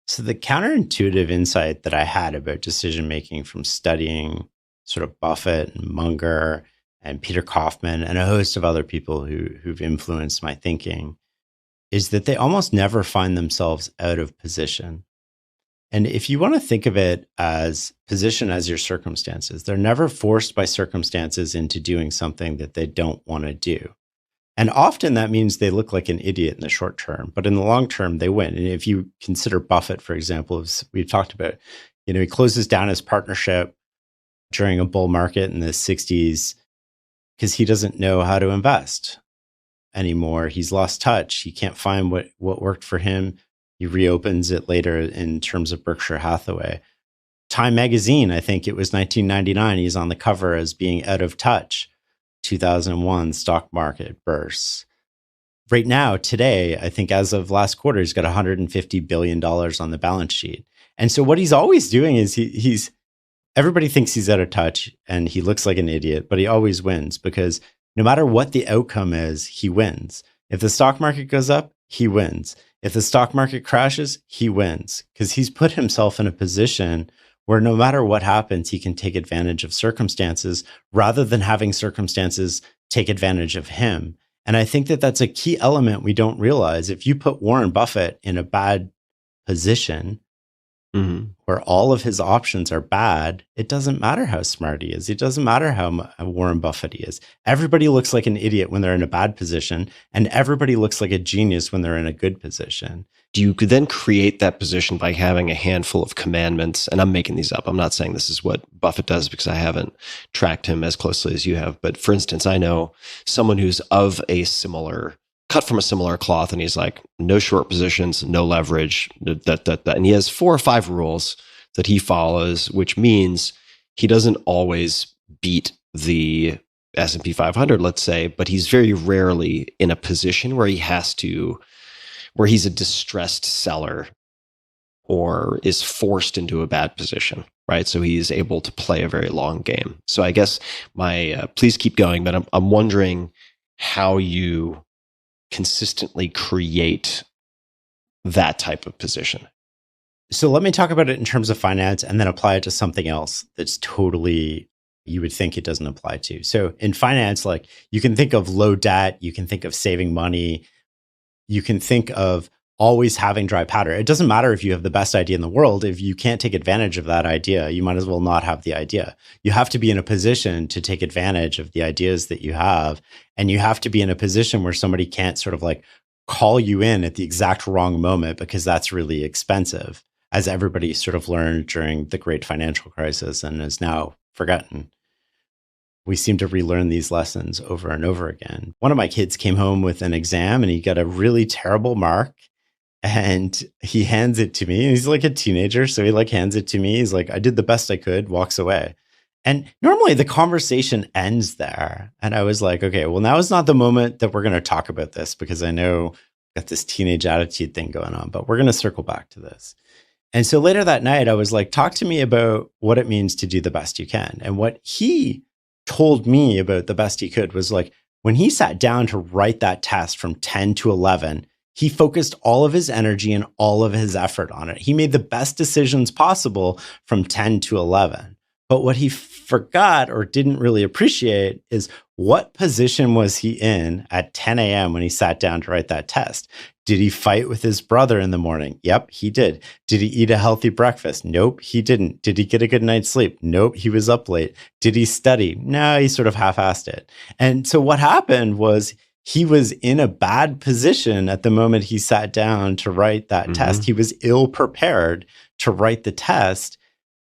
So the counterintuitive insight that I had about decision making from studying sort of Buffett and Munger and Peter Kaufman and a host of other people who've influenced my thinking is that they almost never find themselves out of position. And if you want to think of it as position as your circumstances, they're never forced by circumstances into doing something that they don't want to do. And often that means they look like an idiot in the short term, but in the long term, they win. And if you consider Buffett, for example, as we've talked about, he closes down his partnership during a bull market in the 60s because he doesn't know how to invest anymore. He's lost touch. He can't find what worked for him. He reopens it later in terms of Berkshire Hathaway. Time magazine, I think it was 1999, he's on the cover as being out of touch. 2001 stock market bursts. Right now, today, I think as of last quarter, he's got $150 billion on the balance sheet. And so what he's always doing is he's everybody thinks he's out of touch and he looks like an idiot, but he always wins because no matter what the outcome is, he wins. If the stock market goes up, he wins. If the stock market crashes, he wins because he's put himself in a position where no matter what happens, he can take advantage of circumstances rather than having circumstances take advantage of him. And I think that that's a key element we don't realize. If you put Warren Buffett in a bad position, where all of his options are bad, it doesn't matter how smart he is. It doesn't matter how Warren Buffett he is. Everybody looks like an idiot when they're in a bad position, and everybody looks like a genius when they're in a good position. You could then create that position by having a handful of commandments, and I'm making these up. I'm not saying this is what Buffett does because I haven't tracked him as closely as you have. But for instance, I know someone who's cut from a similar cloth, and he's like, no short positions, no leverage, and he has 4 or 5 rules that he follows, which means he doesn't always beat the S&P 500, let's say, but he's very rarely in a position where where he's a distressed seller or is forced into a bad position, right? So he's able to play a very long game. So I guess please keep going, but I'm wondering how you consistently create that type of position. So let me talk about it in terms of finance and then apply it to something else that's totally you would think it doesn't apply to. So in finance, like you can think of low debt, you can think of saving money, you can think of always having dry powder. It doesn't matter if you have the best idea in the world. If you can't take advantage of that idea, you might as well not have the idea. You have to be in a position to take advantage of the ideas that you have. And you have to be in a position where somebody can't sort of like call you in at the exact wrong moment because that's really expensive, as everybody sort of learned during the great financial crisis and is now forgotten. We seem to relearn these lessons over and over again. One of my kids came home with an exam and he got a really terrible mark and he hands it to me. And he's like a teenager. So he like hands it to me. He's like, I did the best I could, walks away. And normally the conversation ends there. And I was like, okay, well, now is not the moment that we're going to talk about this because I know I've got this teenage attitude thing going on, but we're going to circle back to this. And so later that night, I was like, talk to me about what it means to do the best you can. And what he told me about the best he could was like, when he sat down to write that test from 10 to 11, he focused all of his energy and all of his effort on it. He made the best decisions possible from 10 to 11. But what he forgot or didn't really appreciate is what position was he in at 10 a.m. when he sat down to write that test? Did he fight with his brother in the morning? Yep, he did. Did he eat a healthy breakfast? Nope, he didn't. Did he get a good night's sleep? Nope, he was up late. Did he study? No, he sort of half-assed it. And so what happened was he was in a bad position at the moment he sat down to write that test. He was ill prepared to write the test.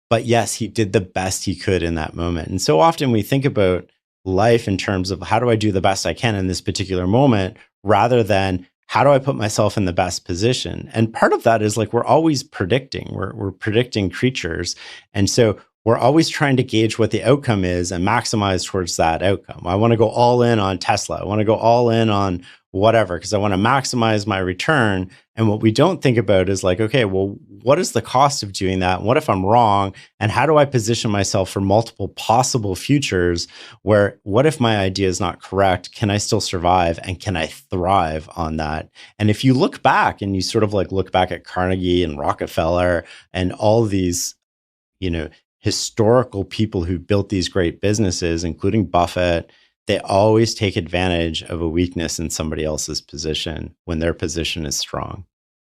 But yes, he did the best he could in that moment. And so often we think about life in terms of how do I do the best I can in this particular moment, rather than how do I put myself in the best position? And part of that is like we're always predicting. We're predicting creatures. And so we're always trying to gauge what the outcome is and maximize towards that outcome. I want to go all in on Tesla. I want to go all in on whatever, because I want to maximize my return. And what we don't think about is like, okay, well, what is the cost of doing that? What if I'm wrong? And how do I position myself for multiple possible futures where what if my idea is not correct? Can I still survive? And can I thrive on that? And if you look back and you sort of like look back at Carnegie and Rockefeller and all these, historical people who built these great businesses, including Buffett, they always take advantage of a weakness in somebody else's position when their position is strong.